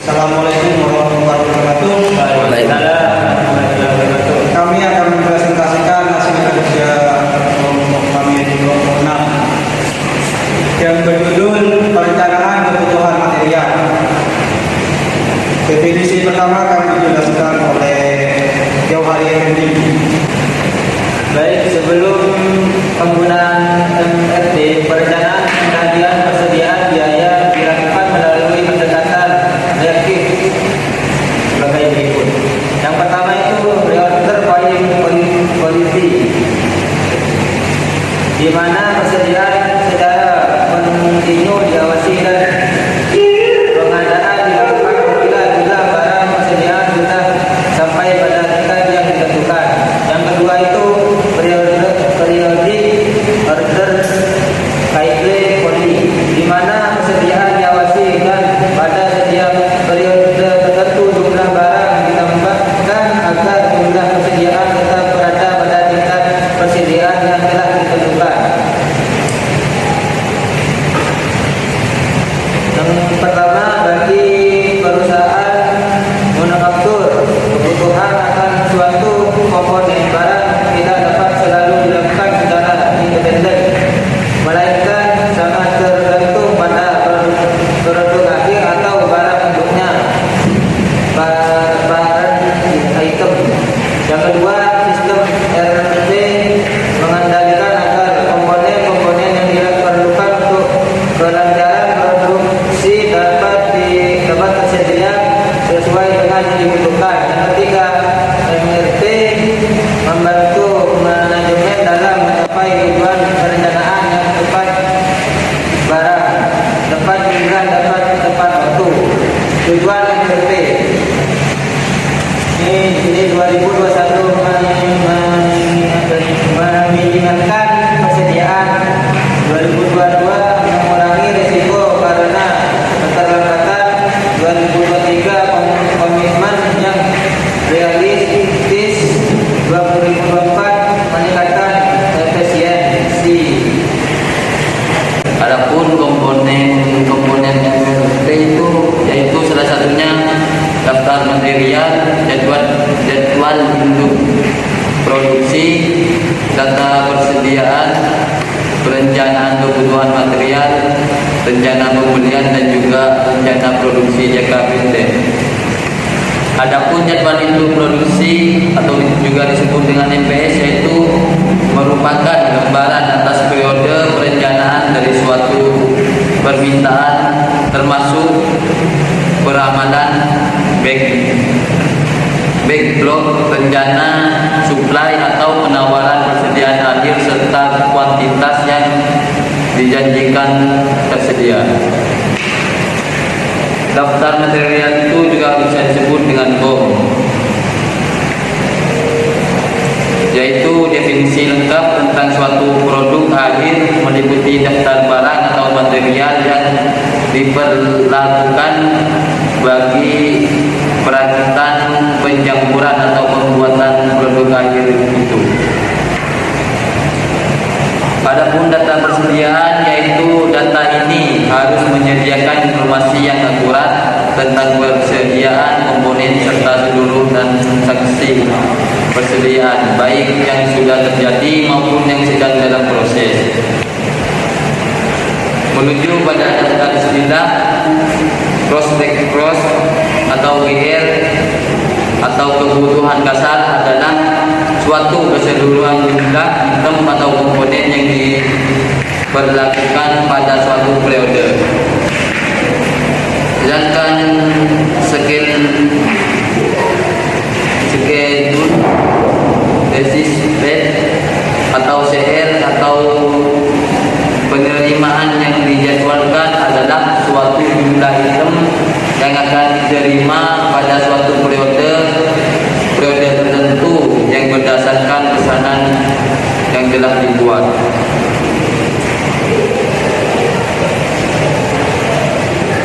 Assalamualaikum warahmatullahi wabarakatuh. Kami akan mempresentasikan hasil kerja kelompok kami di kelompok 6 yang berjudul perencanaan kebutuhan material. Definisi pertama akan dijelaskan oleh Jauhari Effendi. Baik, sebelum penggunaan MRT, perencanaan pengadaan persediaan biaya dilakukan melalui pendekatan reaktif sebagai berikut. Yang pertama itu reorder quality, di mana persediaan secara kontinu diawasi dan pengadaan dilakukan apabila jumlah barang persediaan sudah sampai pada tingkat yang ditentukan. Yang kedua itu periodic order cycle quality, di mana persediaan diawasi dan pada setiap periode tertentu jumlah barang ditambahkan agar jumlah persediaan tetap berada pada tingkat persediaan yang telah ditentukan. Yang pertama, bagi perusahaan manufaktur, kebutuhan akan suatu komponen barang tidak dapat selalu dilakukan secara independen, melainkan sangat tergantung pada produk akhir atau barang induknya, barang item. Yang kedua, sistem RMT mengendalikan agar komponen-komponen yang diperlukan untuk kelancaran produksi dapat tersedia sesuai dengan yang dibutuhkan. Yang ketiga, MRT membantu manajemen dalam mencapai tujuan perencanaan yang tepat barang, tepat pilihan, dapat tepat waktu. Tujuan MRT ini 2021 meminimalkan persediaan, 2022 mengurangi risiko karena keterlambatan, 2023 komitmen yang realistis, 2024 meningkatkan efisiensi. Adapun komponen MRT itu yaitu salah satunya daftar material, jadwal induk produksi, data persediaan, perencanaan kebutuhan material, rencana pembelian dan juga rencana produksi jangka pendek. Adapun jadwal induk produksi atau juga disebut dengan MPS yaitu merupakan gambaran atas periode perencanaan dari suatu permintaan termasuk peramalan backlog, rencana supply atau penawaran persediaan akhir serta kuantitas yang dijanjikan tersedia. Daftar material itu juga bisa disebut dengan BOM, yaitu definisi lengkap tentang suatu produk akhir meliputi daftar barang atau material yang diperlakukan bagi perakitan, pencampuran atau pembuatan produk akhir itu. Adapun data persediaan, yaitu data ini harus menyediakan informasi yang akurat tentang persediaan komponen serta seluruh transaksi persediaan, baik yang sudah terjadi maupun yang sedang dalam proses. Menuju pada data istilah prospek cross atau WR atau kebutuhan kasar adalah suatu keseluruhan jumlah item atau komponen yang diperlakukan pada suatu periode. Sedangkan schedule atau CR atau penerimaan yang dijadwalkan adalah suatu jumlah item yang akan diterima pada suatu periode tertentu yang berdasarkan pesanan yang telah dibuat.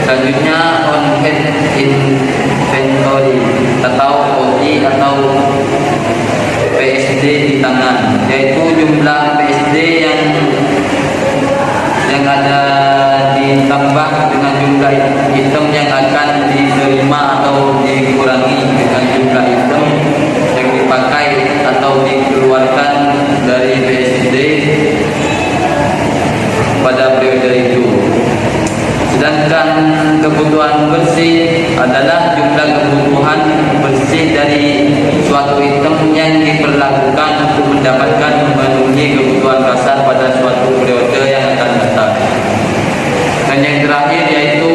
Selanjutnya on hand inventory atau OI atau PSD di tangan, yaitu jumlah PSD yang ada ditambah dengan jumlah item yang akan diterima periode itu. Sedangkan kebutuhan bersih adalah jumlah kebutuhan bersih dari suatu item yang diperlakukan untuk mendapatkan memenuhi kebutuhan dasar pada suatu periode yang akan datang. Dan yang terakhir yaitu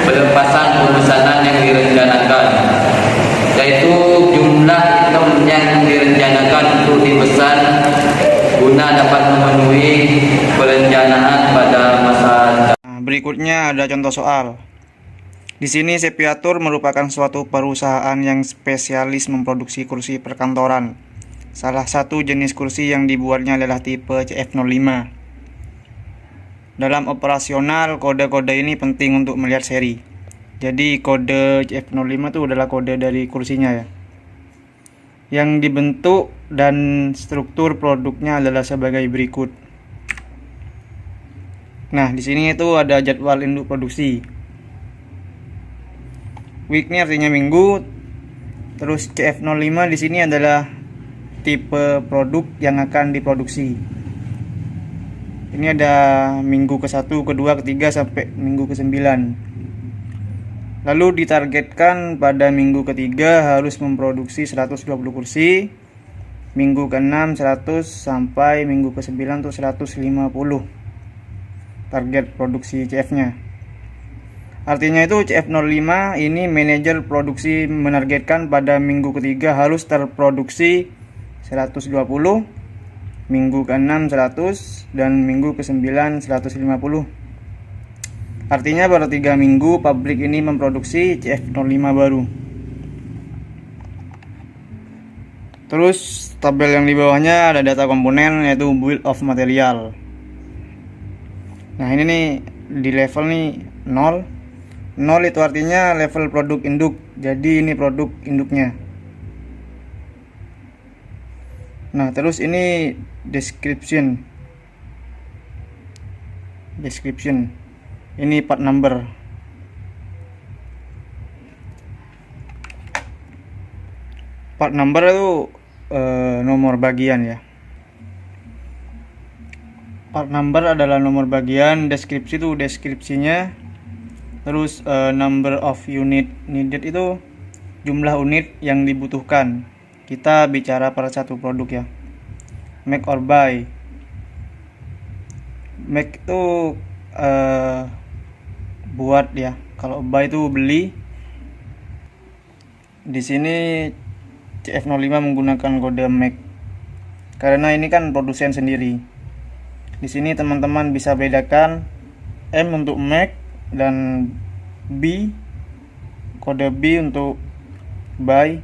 pelepasan pemesanan yang direncanakan, yaitu jumlah item yang direncanakan untuk dipesan guna dapat memenuhi perencanaan pada masa. Berikutnya ada contoh soal. Di sini Sepiatur merupakan suatu perusahaan yang spesialis memproduksi kursi perkantoran. Salah satu jenis kursi yang dibuatnya adalah tipe CF05. Dalam operasional, kode-kode ini penting untuk melihat seri. Jadi kode CF05 itu adalah kode dari kursinya ya. Yang dibentuk dan struktur produknya adalah sebagai berikut. Nah, di sini itu ada jadwal induk produksi. Week ini artinya minggu. Terus CF05 di sini adalah tipe produk yang akan diproduksi. Ini ada minggu ke-1, kedua, ketiga sampai minggu ke-9. Lalu ditargetkan pada minggu ketiga harus memproduksi 120 kursi. Minggu ke-6 100 sampai minggu ke-9 tuh 150. Target produksi CF-nya. Artinya itu CF05 ini manajer produksi menargetkan pada minggu ketiga harus terproduksi 120, minggu ke-6 100 dan minggu ke-9 150. Artinya baru 3 minggu pabrik ini memproduksi CF05 baru. Terus tabel yang di bawahnya ada data komponen yaitu bill of material. Nah ini nih di level nih 0 itu artinya level produk induk. Jadi ini produk induknya. Nah terus ini description. Ini part number. Part number itu nomor bagian ya. Part number adalah nomor bagian, deskripsi itu deskripsinya. Terus number of unit needed itu jumlah unit yang dibutuhkan. Kita bicara per satu produk ya. Make or buy. Make itu buat ya. Kalau buy itu beli. Di sini CF05 menggunakan kode make. Karena ini kan produsen sendiri. Di sini teman-teman bisa bedakan M untuk make dan B, kode B untuk buy.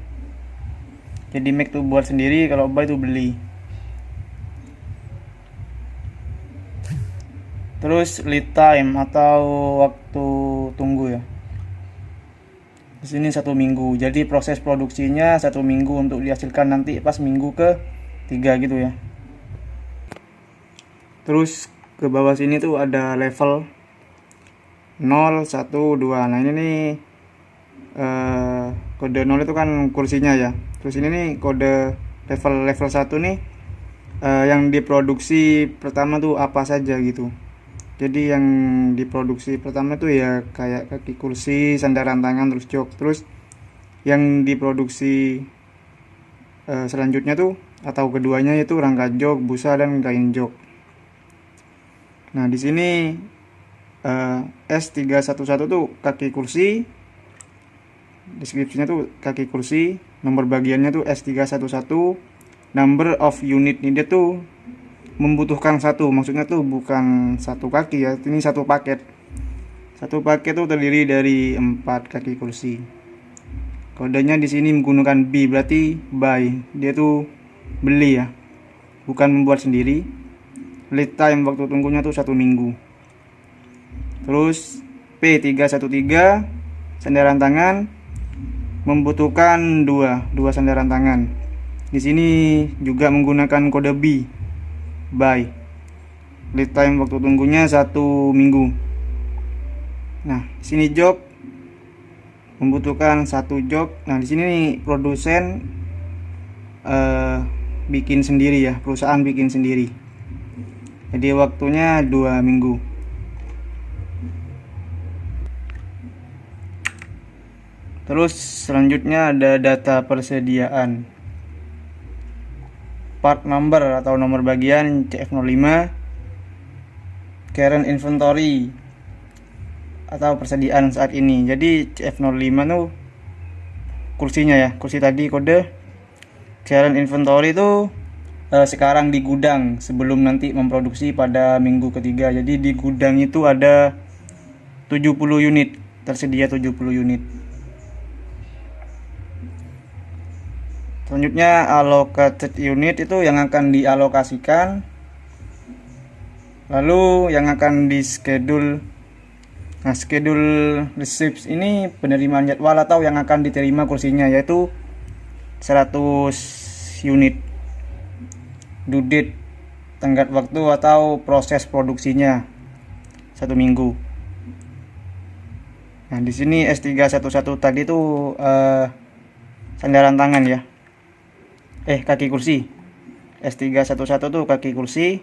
Jadi make itu buat sendiri, kalau buy itu beli. Terus lead time atau waktu tunggu ya. Di sini 1 minggu. Jadi proses produksinya 1 minggu untuk dihasilkan nanti pas minggu ke-3 gitu ya. Terus ke bawah sini tuh ada level 0, 1, 2. Nah ini nih kode 0 itu kan kursinya ya. Terus ini nih kode level 1 nih yang diproduksi pertama tuh apa saja gitu. Jadi yang diproduksi pertama tuh ya kayak kaki kursi, sandaran tangan, terus jok. Terus yang diproduksi selanjutnya tuh atau keduanya itu rangka jok, busa dan kain jok. Nah, di sini S311 tuh kaki kursi. Deskripsinya tuh kaki kursi, nomor bagiannya tuh S311. Number of unit needed tuh membutuhkan satu, maksudnya tuh bukan satu kaki ya, ini satu paket. Satu paket tuh terdiri dari 4 kaki kursi. Kodenya di sini menggunakan B, berarti buy. Dia tuh beli ya, bukan membuat sendiri. Lead time waktu tunggunya tuh 1 minggu. Terus P313 sandaran tangan membutuhkan 2 sandaran tangan. Di sini juga menggunakan kode B, buy. Lead time waktu tunggunya 1 minggu. Nah, di sini jok membutuhkan 1 jok. Nah, di sini nih produsen bikin sendiri ya, perusahaan bikin sendiri. Jadi waktunya 2 minggu. Terus selanjutnya ada data persediaan. Part number atau nomor bagian CF05. Current inventory atau persediaan saat ini. Jadi CF05 tuh kursinya ya, kursi tadi kode. Current inventory itu sekarang di gudang sebelum nanti memproduksi pada minggu ketiga. Jadi di gudang itu ada 70 unit, tersedia 70 unit. Selanjutnya allocated unit itu yang akan dialokasikan, lalu yang akan di schedule. Nah, schedule receipts ini penerimaan jadwal atau yang akan diterima kursinya, yaitu 100 unit. Due date, tenggat waktu atau proses produksinya 1 minggu. Nah, di sini S311 tadi itu sandaran tangan ya. Kaki kursi. S311 tuh kaki kursi.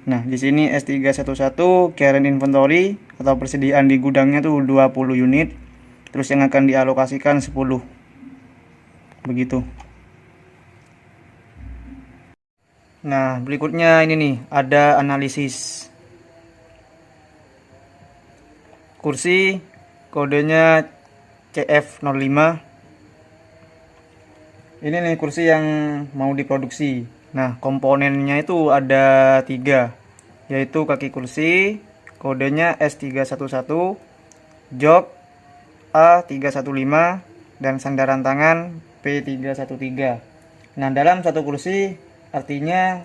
Nah, di sini S311 current inventory atau persediaan di gudangnya tuh 20 unit. Terus yang akan dialokasikan 10. Begitu. Nah, berikutnya ini nih, ada analisis. Kursi kodenya CF05. Ini nih kursi yang mau diproduksi. Nah, komponennya itu ada 3, yaitu kaki kursi kodenya S311, jok A315, dan sandaran tangan P313. Nah, dalam satu kursi artinya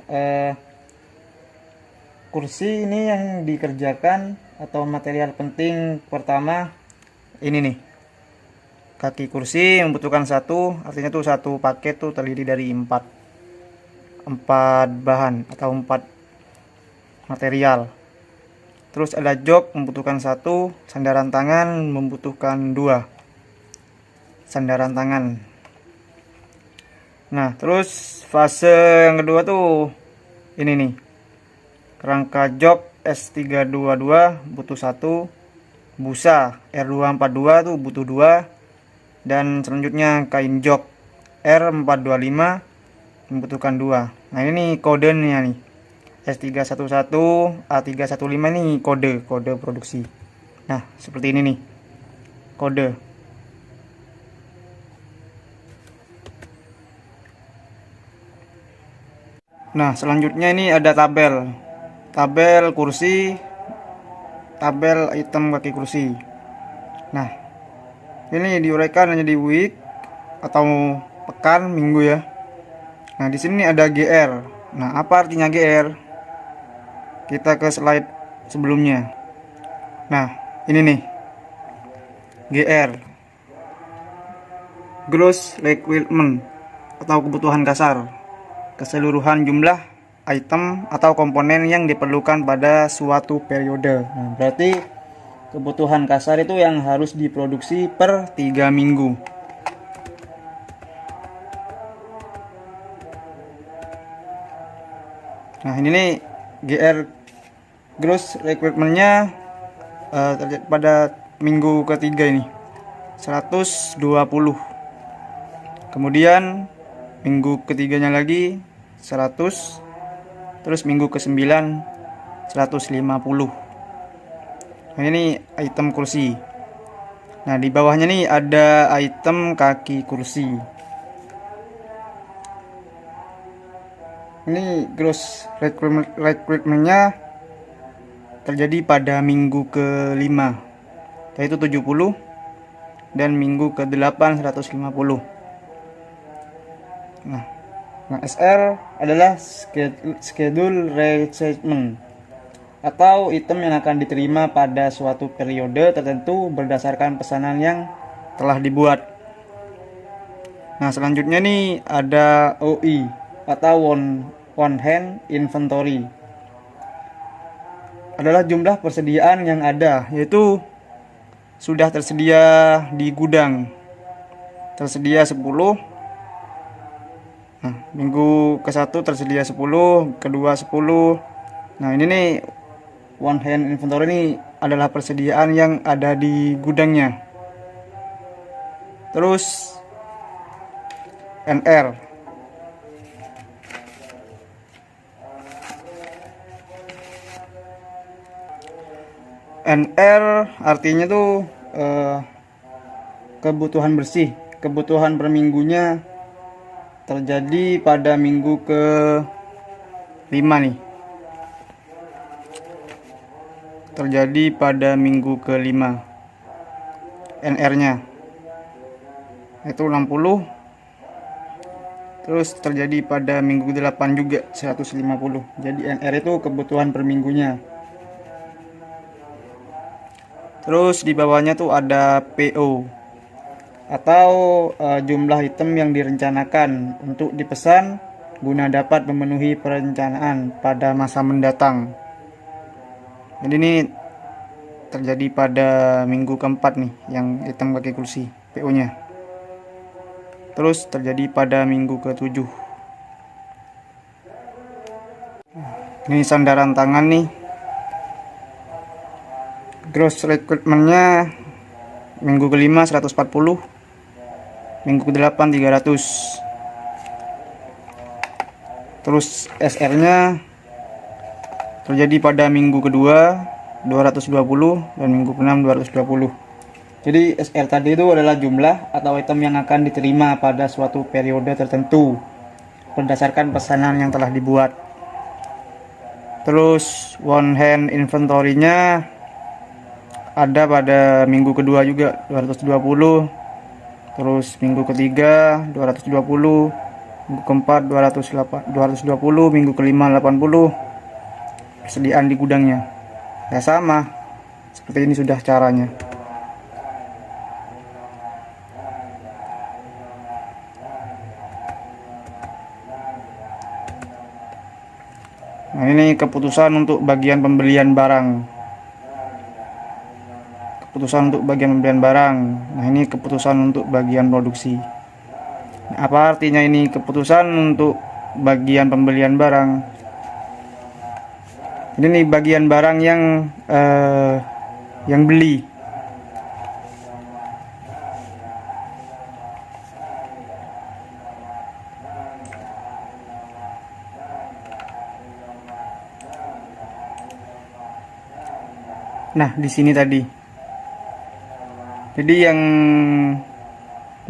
kursi ini yang dikerjakan atau material penting pertama ini nih. Kaki kursi membutuhkan 1, artinya tuh satu paket tuh terdiri dari 4 bahan atau 4 material. Terus ada jok membutuhkan 1, sandaran tangan membutuhkan 2 sandaran tangan. Nah, terus fase yang kedua tuh ini nih. Kerangka jok S322 butuh 1, busa R242 tuh butuh 2, dan selanjutnya kain jok R425 membutuhkan 2. Nah, ini kodenya nih. S311 A315 ini kode produksi. Nah, seperti ini nih. Kode. Nah, selanjutnya ini ada tabel. Tabel kursi, tabel item kaki kursi. Nah, ini diuraikan hanya di week atau pekan, minggu ya. Nah, di sini ada GR. Nah, apa artinya GR? Kita ke slide sebelumnya. Nah, ini nih. GR. Gross requirement atau kebutuhan kasar. Keseluruhan jumlah item atau komponen yang diperlukan pada suatu periode. Nah, berarti kebutuhan kasar itu yang harus diproduksi per 3 minggu. Nah, ini nih GR gross requirement-nya pada minggu ketiga ini 120. Kemudian minggu ketiganya lagi 100. Terus minggu ke-9 150. Nah, ini item kursi. Nah, di bawahnya nih ada item kaki kursi. Ini gross requirement-nya terjadi pada minggu ke-5, yaitu 70, dan minggu ke-8 150. Nah, SR adalah schedule receiptment atau item yang akan diterima pada suatu periode tertentu berdasarkan pesanan yang telah dibuat. Nah, selanjutnya nih ada OI atau on hand inventory. Adalah jumlah persediaan yang ada, yaitu sudah tersedia di gudang. Tersedia 10. Nah, minggu ke-1 tersedia 10, kedua 10. Nah, ini nih one hand inventory ini adalah persediaan yang ada di gudangnya. Terus NR. NR artinya tuh kebutuhan bersih. Kebutuhan per minggunya terjadi pada minggu ke 5 nih. Terjadi pada minggu ke-5. NR-nya itu 60. Terus terjadi pada minggu ke-8 juga 150. Jadi NR itu kebutuhan per minggunya. Terus di bawahnya tuh ada PO atau jumlah item yang direncanakan untuk dipesan guna dapat memenuhi perencanaan pada masa mendatang. Jadi ini terjadi pada minggu keempat nih, yang item kaki kursi PO nya. Terus terjadi pada minggu ke-7. Ini sandaran tangan nih. Gross recruitmentnya minggu ke-5 140, minggu ke-8 300. Terus SR-nya terjadi pada minggu kedua 220 dan minggu ke-6 220. Jadi SR tadi itu adalah jumlah atau item yang akan diterima pada suatu periode tertentu berdasarkan pesanan yang telah dibuat. Terus one hand inventory-nya ada pada minggu kedua juga 220. Terus minggu ketiga 220, minggu keempat 220, minggu kelima 80. Persediaan di gudangnya ya sama seperti ini sudah caranya. Nah, ini keputusan untuk bagian pembelian barang. Keputusan untuk bagian pembelian barang. Nah, ini keputusan untuk bagian produksi. Nah, apa artinya ini keputusan untuk bagian pembelian barang? Ini nih bagian barang yang beli. Nah, di sini tadi. Jadi yang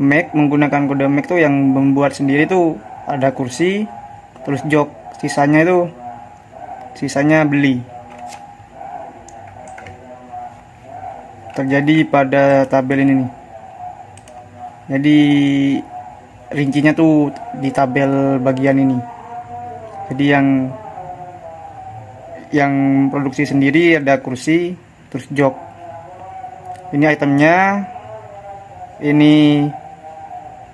Mac menggunakan kode Mac tuh yang membuat sendiri tuh ada kursi, terus jok, sisanya beli. Terjadi pada tabel ini nih. Jadi rincinya tuh di tabel bagian ini. Jadi yang produksi sendiri ada kursi, terus jok. Ini itemnya, ini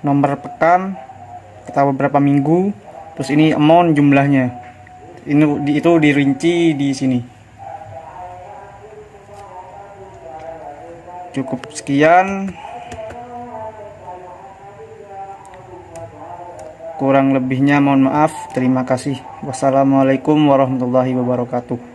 nomor pekan atau beberapa minggu, terus ini amount jumlahnya. Itu dirinci di sini. Cukup sekian. Kurang lebihnya mohon maaf. Terima kasih. Wassalamualaikum warahmatullahi wabarakatuh.